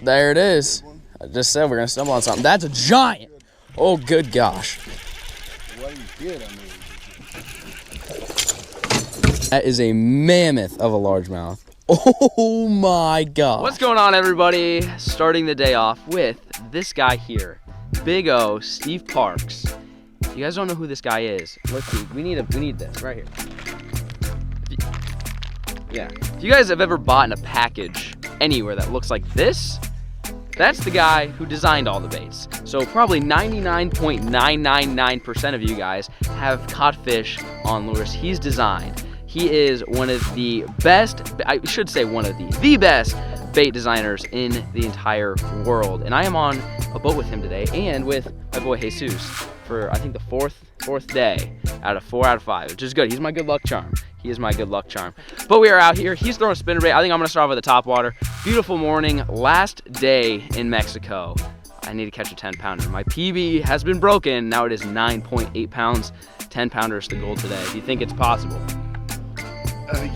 There it is. I just said we're gonna stumble on something. That's a giant. Oh, good gosh. That is a mammoth of a largemouth. Oh my God. What's going on, everybody? Starting the day off with this guy here, Big O, Steve Parks. If you guys don't know who this guy is, let's see. We need this right here. If you guys have ever bought a package anywhere that looks like this, that's the guy who designed all the baits. So probably 99.999% of you guys have caught fish on lures he's designed. He is one of the best, I should say one of the best bait designers in the entire world. And I am on a boat with him today and with my boy Jesus for I think the fourth day out of 4 out of 5, which is good. He's my good luck charm. He is my good luck charm. But we are out here. He's throwing a spinnerbait. I think I'm gonna start off with the topwater. Beautiful morning, last day in Mexico. I need to catch a 10-pounder. My PB has been broken. Now it is 9.8 pounds. 10-pounder is the goal today. Do you think it's possible?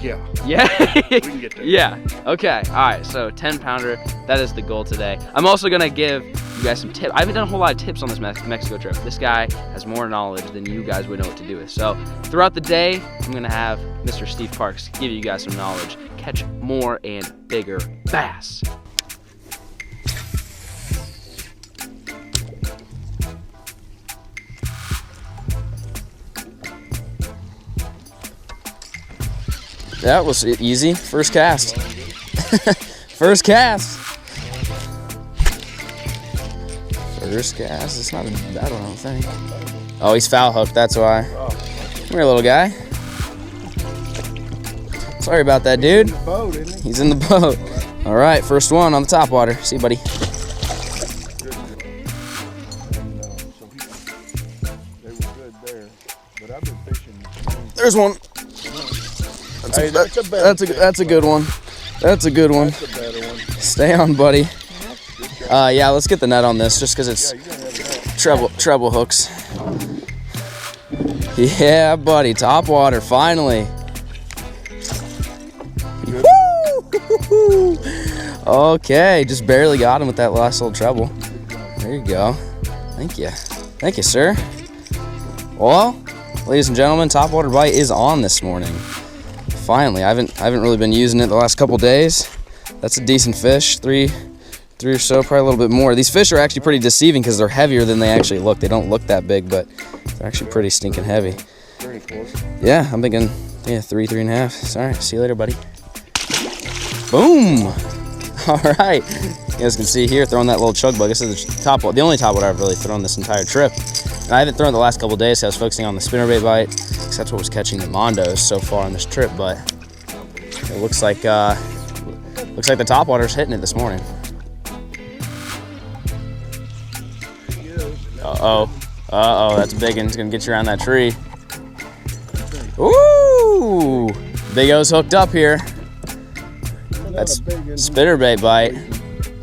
Yeah. Yeah? We can get there. Yeah. Okay. All right. So 10-pounder. That is the goal today. I'm also going to give you guys some tips. I haven't done a whole lot of tips on this Mexico trip. This guy has more knowledge than you guys would know what to do with. So throughout the day, I'm going to have Mr. Steve Parks give you guys some knowledge. Catch more and bigger bass. That was easy. First cast. First cast. First cast. It's not bad one, I don't think. Oh, he's foul hooked. That's why. Come here, little guy. Sorry about that, dude. He's in the boat. All right, first one on the topwater. See you, buddy. There's one. That's a good one. That's a good one. That's a better one. Stay on, buddy. Yeah, let's get the net on this just because it's treble hooks. Yeah, buddy. Topwater, finally. Woo! Okay, just barely got him with that last little treble. There you go. Thank you. Thank you, sir. Well, ladies and gentlemen, topwater bite is on this morning. Finally, I haven't really been using it the last couple days. That's a decent fish, three or so, probably a little bit more. These fish are actually pretty deceiving because they're heavier than they actually look. They don't look that big, but they're actually pretty stinking heavy. Very close. Yeah, I'm thinking, yeah, 3.5. Sorry, see you later, buddy. Boom! All right, you guys can see here, throwing that little chug bug. This is the only topwater I've really thrown this entire trip. And I haven't thrown it the last couple days, so I was focusing on the spinnerbait bite, because that's what was catching the mondos so far on this trip. But it looks like the topwater's hitting it this morning. Uh-oh, that's a big one. It's gonna get you around that tree. Ooh, Big O's hooked up here. That's spinnerbait bite.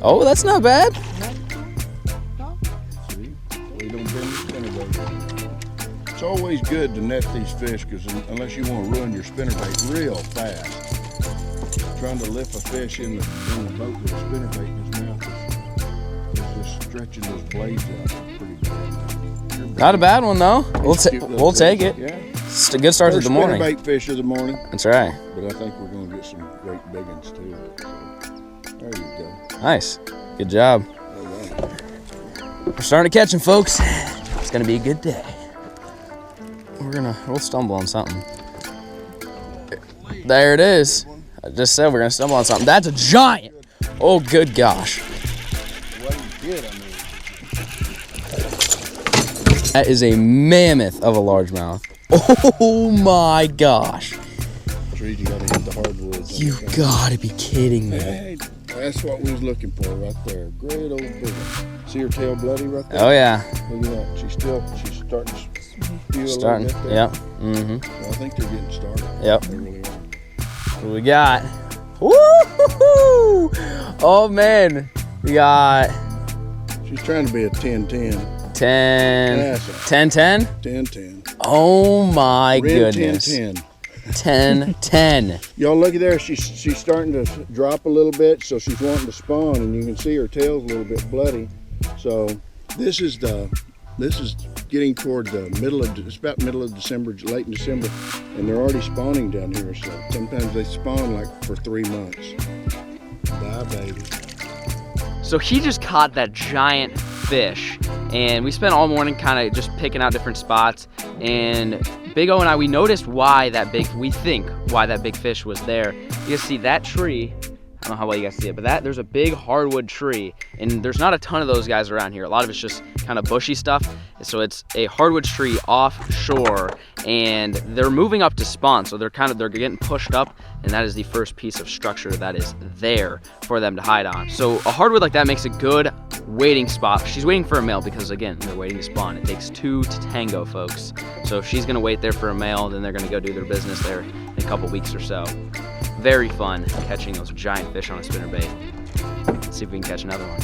Oh, that's not bad. It's always good to net these fish because unless you want to ruin your spinnerbait real fast, trying to lift a fish in the boat with a spinnerbait in his mouth is just stretching those blades out pretty bad. Not a bad one though. We'll take it. Yeah. It's a good start to the morning. Spinnerbait fish of the morning. That's right. But I think we're going to get some great big ones too. So, there you go. Nice. Good job. All right. We're starting to catch them, folks. It's gonna be a good day. We'll stumble on something. There it is. I just said we're gonna stumble on something. That's a giant. Oh, good gosh. That is a mammoth of a largemouth. Oh my gosh. Trees, you gotta hit the hardwoods. You gotta be kidding me. Hey, that's what we was looking for right there. Great old big one. See her tail bloody right there? Oh yeah. Look at that. She's starting to spew a little bit there. Yep. Mm-hmm. Well, I think they're getting started. Yep. They really are. What we got? Woo-hoo-hoo! Oh man. We got... She's trying to be a 10-10. 10-10? 10-10. Oh my Red goodness. 10-10. 10. Y'all look at there, she's starting to drop a little bit, so she's wanting to spawn, and you can see her tail's a little bit bloody. So this is getting toward the it's about middle of December, late in December, and they're already spawning down here. So sometimes they spawn like for 3 months. Bye, baby. So he just caught that giant fish, and we spent all morning kind of just picking out different spots. And Big O and I, we noticed we think why that big fish was there. You can see that tree. I don't know how well you guys see it, but there's a big hardwood tree, and there's not a ton of those guys around here. A lot of it's just kind of bushy stuff. So it's a hardwood tree offshore, and they're moving up to spawn. So they're getting pushed up, and that is the first piece of structure that is there for them to hide on. So a hardwood like that makes a good waiting spot. She's waiting for a male because, again, they're waiting to spawn. It takes 2 to tango, folks. So if she's gonna wait there for a male, then they're gonna go do their business there in a couple weeks or so. Very fun catching those giant fish on a spinnerbait. Let's see if we can catch another one.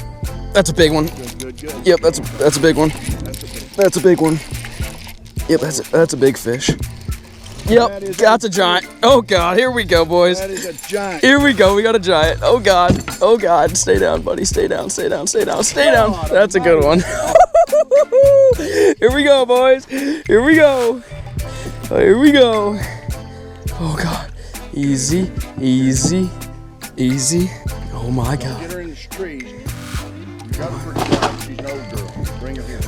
That's a big one. Good. Yep, that's a big one. That's a big one. Yep, that's a big fish. Yep, that's a giant. Oh God, here we go, boys. That is a giant. Here we go, we got a giant. Oh God, oh God. Stay down, buddy, stay down. That's a good one. Here we go, boys. Here we go. Oh God. Easy. Oh my God. Get her in the trees. You got her pretty quiet. She's an old girl. Bring her here.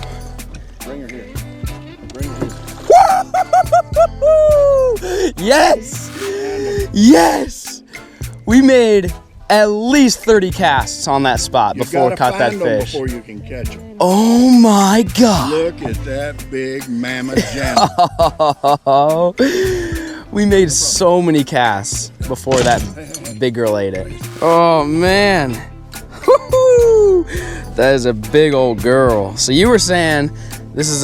Yes! We made at least 30 casts on that spot before we caught that fish. Before you can catch them. Oh my God. Look at that big mammoth jammer. We made so many casts before that big girl ate it. Oh man. That is a big old girl. So you were saying this is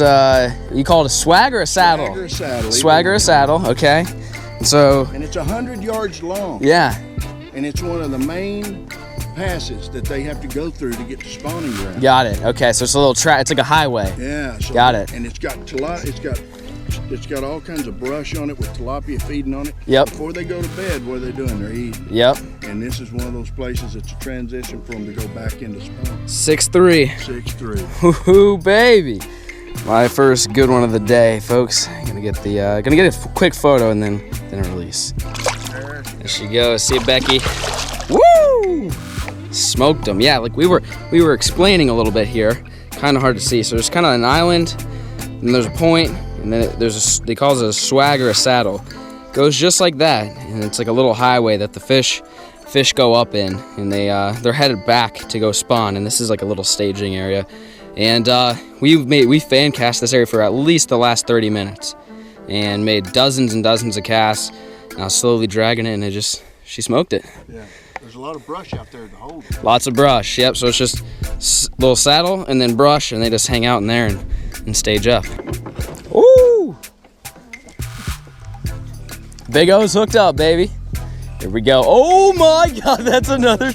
you call it a swag or a saddle? Swag or a saddle, okay. So, and it's 100 yards long. Yeah. And it's one of the main passes that they have to go through to get to spawning ground. Got it. Okay, so it's a little track. It's like a highway. Yeah. So got it. And it's got all kinds of brush on it with tilapia feeding on it. Yep. Before they go to bed, what are they doing? They're eating. Yep. And this is one of those places that's a transition for them to go back into spawn. 6'3". 6'3". Woohoo, baby. My first good one of the day, folks. Gonna get a quick photo and then release. There she goes. See it, Becky. Woo! Smoked them. Yeah, like we were explaining a little bit here. Kind of hard to see. So there's kind of an island, and there's a point, and then they call it a swag or a saddle. Goes just like that, and it's like a little highway that the fish go up in, and they're headed back to go spawn. And this is like a little staging area. And we fan cast this area for at least the last 30 minutes and made dozens and dozens of casts. Now slowly dragging it, and she smoked it. Yeah, there's a lot of brush out there to hold it. Lots of brush, yep. So it's just a little saddle and then brush, and they just hang out in there and stage up. Ooh! Big O's hooked up, baby. Here we go. Oh my God, that's another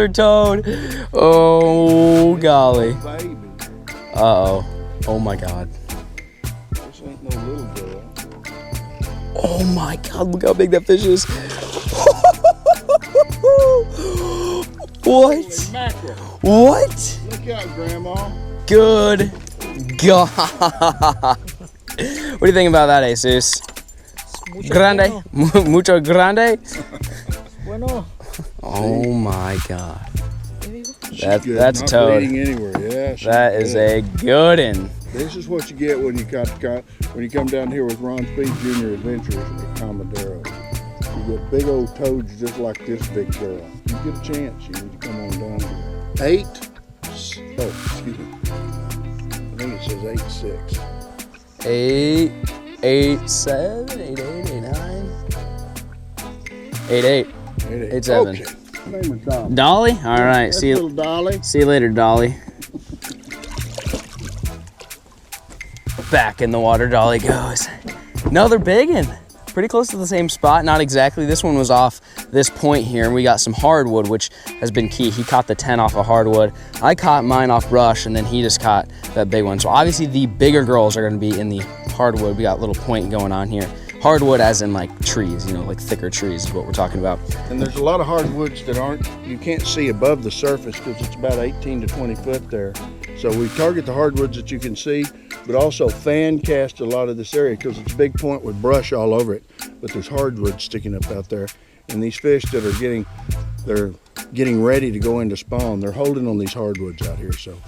toad. Oh golly. Uh-oh. Oh my God. This ain't no little girl. Oh my God, look how big that fish is. What? What? Look out, Grandma. Good God. What do you think about that, Jesus? Grande? Mucho grande? Bueno. Oh my God. That's a Not toad. bleeding anywhere. Yeah, That is a good one. This is what you get when you come down here with Ron Speed Jr. Adventures at Commodoro. You get big old toads just like this big girl. You get a chance, you need to come on down here. 8'7". I think it says 8'6". 8'7", 8'8", 8'9", 8'8", 8'7". Okay. Name is Dolly. Dolly? All right. That's See little Dolly. you later, Dolly. Back in the water, Dolly goes. Another big one. Pretty close to the same spot. Not exactly. This one was off this point here, and we got some hardwood, which has been key. He caught the 10 off of hardwood. I caught mine off brush, and then he just caught that big one. So obviously the bigger girls are going to be in the hardwood. We got a little point going on here. Hardwood as in like trees, you know, like thicker trees is what we're talking about. And there's a lot of hardwoods that you can't see above the surface because it's about 18 to 20 foot there. So we target the hardwoods that you can see, but also fan cast a lot of this area because it's a big point with brush all over it. But there's hardwood sticking up out there. And these fish that are they're getting ready to go into spawn, they're holding on these hardwoods out here. So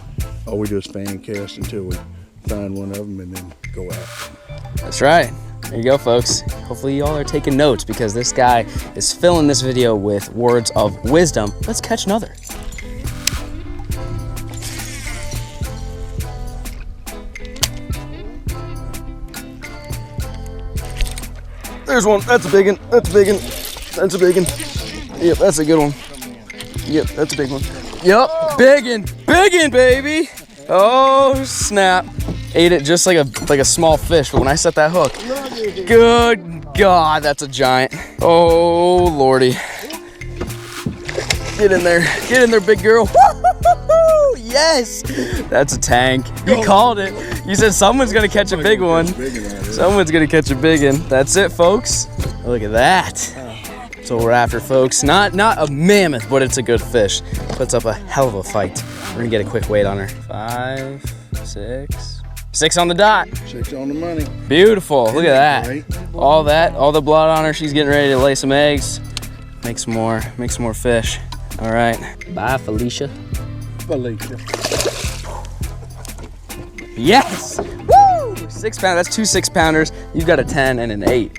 all we do is fan cast until we find one of them and then go out. That's right. There you go, folks. Hopefully y'all are taking notes because this guy is filling this video with words of wisdom. Let's catch another. There's one. That's a big one. That's a big one. That's a big one. Yep, that's a good one. Yep, that's a big one. Yep, biggin, baby. Oh snap! Ate it just like a small fish, but when I set that hook, good God, that's a giant. Oh lordy! Get in there, big girl. Woo-hoo-hoo-hoo! Yes, that's a tank. You called it. You said someone's gonna catch a big one. Someone's gonna catch a big one. That's it, folks. Look at that. That's what we're after, folks. Not a mammoth, but it's a good fish. Puts up a hell of a fight. We're gonna get a quick weight on her. 5, 6. 6 on the dot. 6 on the money. Beautiful. Look at that. All the blood on her. She's getting ready to lay some eggs. Make some more fish. All right. Bye, Felicia. Yes. Woo! 6 pound. That's 2 6-pounders. You've got a 10 and an 8.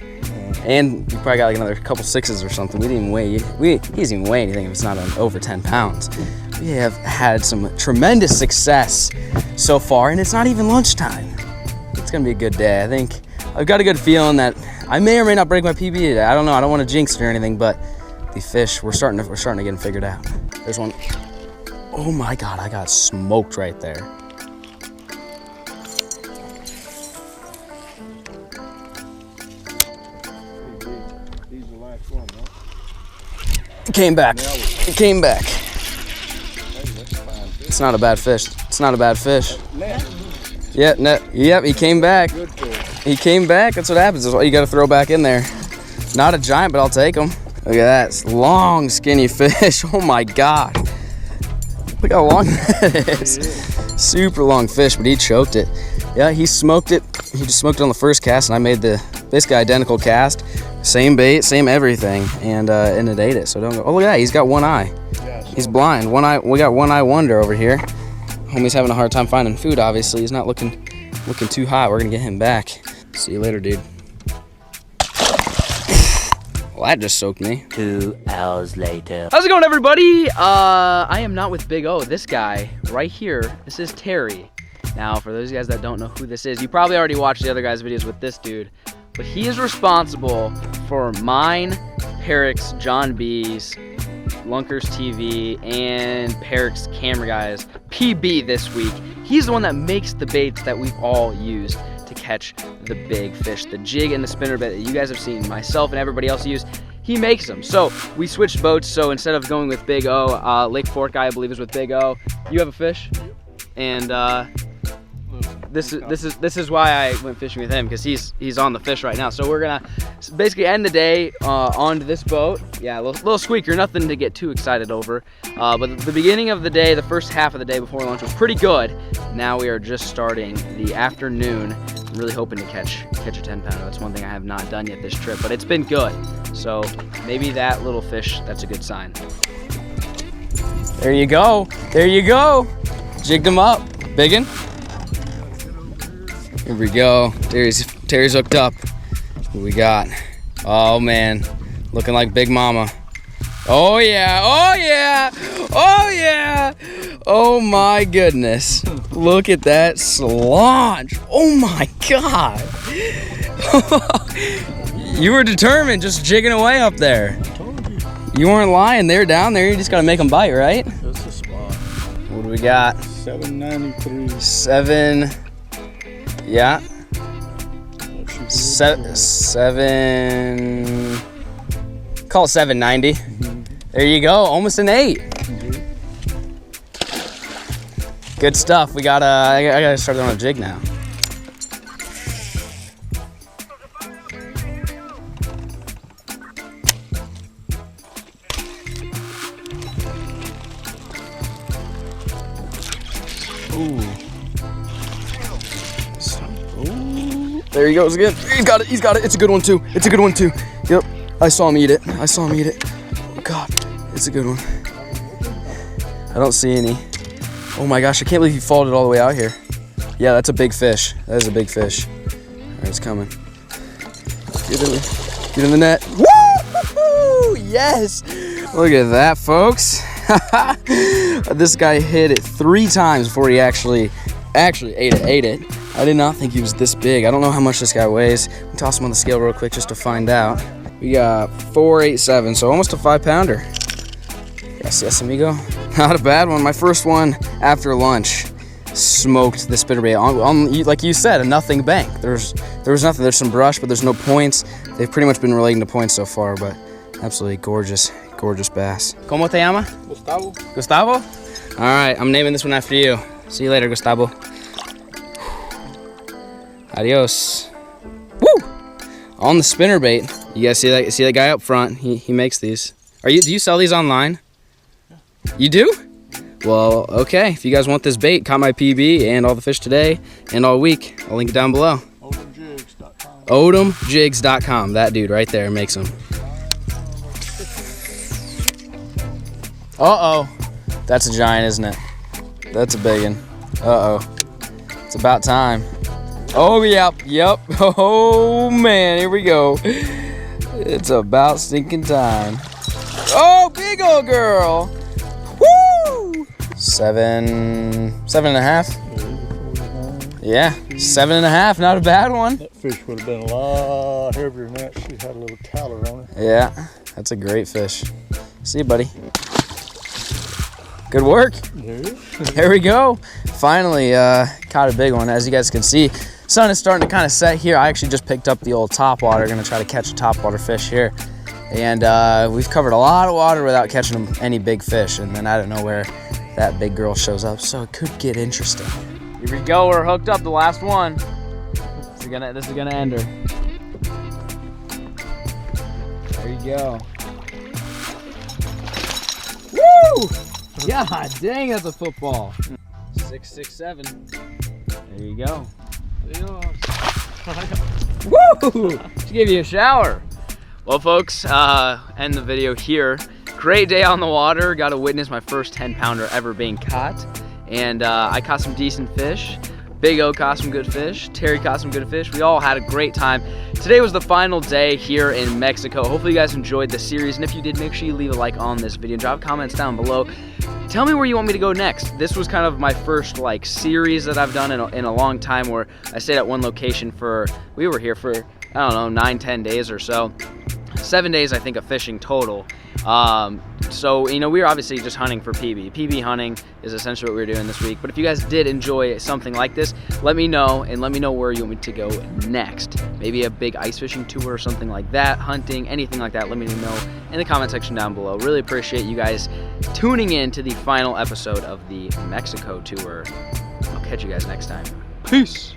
And you probably got like another couple 6s or something. He doesn't even weigh anything if it's not over 10 pounds. We have had some tremendous success so far, and it's not even lunchtime. It's gonna be a good day. I think I've got a good feeling that I may or may not break my PB today. I don't know. I don't want to jinx it or anything, but the fish, we're starting to get them figured out. There's one. Oh my God, I got smoked right there. It came back. It came back. It's not a bad fish. It's not a bad fish. Yeah, yep, he came back. He came back. That's what happens. That's what you got to throw back in there. Not a giant, but I'll take him. Look at that. It's long, skinny fish. Oh my God. Look how long that is. Super long fish, but he choked it. Yeah, he smoked it. He just smoked it on the first cast, and I made the basically identical cast. Same bait, same everything, and it ate it. So don't go. Oh, look at that. He's got one eye. He's blind. One eye. We got one eye wonder over here. Homie's having a hard time finding food. Obviously, he's not looking too hot. We're gonna get him back. See you later, dude. Well, that just soaked me. 2 hours later. How's it going, everybody? I am not with Big O. This guy right here, this is Terry. Now, for those of you guys that don't know who this is, you probably already watched the other guys' videos with this dude, but he is responsible for mine, Perrick's, John B's, Lunker's TV, and Perrick's Camera Guys PB this week. He's the one that makes the baits that we've all used to catch the big fish, the jig and the spinnerbait that you guys have seen myself and everybody else use. He makes them. So we switched boats. So instead of going with Big O, Lake Fork guy I believe is with Big O. You have a fish, and this is why I went fishing with him, because he's on the fish right now. So we're gonna basically end the day onto this boat. Yeah, a little squeaker, nothing to get too excited over. But the beginning of the day, the first half of the day before lunch was pretty good. Now we are just starting the afternoon. I'm really hoping to catch a 10-pounder. That's one thing I have not done yet this trip, but it's been good. So maybe that little fish, that's a good sign. There you go. There you go. Jigged him up. Biggin. Here we go. Terry's hooked up. What we got? Oh man, looking like Big Mama. Oh yeah, oh yeah, oh yeah. Oh my goodness. Look at that slaunch. Oh my God. You were determined, just jigging away up there. You weren't lying. They're down there. You just gotta make them bite, right? That's the spot. What do we got? 793. 7. Yeah. 7. Call it 790. There you go. Almost an 8. Good stuff. We got. I gotta start on a jig now. Ooh. Ooh. There he goes again. He's got it. He's got it. It's a good one too. It's a good one too. Yep. I saw him eat it. I saw him eat it. Oh God. It's a good one. I don't see any. Oh my gosh. I can't believe he followed it all the way out here. Yeah, that's a big fish. That is a big fish. All right, it's coming. Get in the net. Woo! Yes! Look at that, folks. This guy hit it 3 times before he actually ate it. I did not think he was this big. I don't know how much this guy weighs. We'll toss him on the scale real quick just to find out. We got 487, so almost a 5-pounder. Yes, amigo. Not a bad one. My first one after lunch. Smoked the spinnerbait on like you said, a nothing bank. There was nothing. There's some brush, but there's no points. They've pretty much been relating to points so far, but absolutely gorgeous bass. ¿Cómo te llama? Gustavo. Gustavo? All right, I'm naming this one after you. See you later, Gustavo. Adios. Woo! On the spinnerbait. You guys see that guy up front? He makes these. Do you sell these online? Yeah. You do? Well, okay. If you guys want this bait, caught my PB and all the fish today and all week. I'll link it down below. OdomJigs.com. OdomJigs.com. That dude right there makes them. Uh-oh. That's a giant, isn't it? That's a big one. Uh-oh. It's about time. Oh, yep. Oh, man. Here we go. It's about stinking time. Oh, big old girl. Woo! 7.5. Yeah, 7.5. Not a bad one. That fish would have been a lot heavier than that. She had a little collar on her. Yeah, that's a great fish. See you, buddy. Good work. There we go. Finally caught a big one. As you guys can see, sun is starting to kind of set here. I actually just picked up the old topwater. Gonna try to catch a topwater fish here. And we've covered a lot of water without catching any big fish. And then I don't know where that big girl shows up, so it could get interesting. Here we go, we're hooked up, the last one. This is gonna end her. There you go. Woo! God dang, that's a football. 667. There you go. Woo! She gave you a shower. Well, folks, end the video here. Great day on the water. Got to witness my first 10-pounder ever being caught. And I caught some decent fish. Big O caught some good fish. Terry caught some good fish. We all had a great time. Today was the final day here in Mexico. Hopefully you guys enjoyed the series. And if you did, make sure you leave a like on this video. Drop comments down below. Tell me where you want me to go next. This was kind of my first series that I've done in a long time, where I stayed at one location we were here for, I don't know, 9-10 days or so. 7 days, I think, of fishing total. So, we were obviously just hunting for PB. PB hunting is essentially what we were doing this week. But if you guys did enjoy something like this, let me know, and let me know where you want me to go next. Maybe a big ice fishing tour or something like that, hunting, anything like that. Let me know in the comment section down below. Really appreciate you guys tuning in to the final episode of the Mexico tour. I'll catch you guys next time. Peace.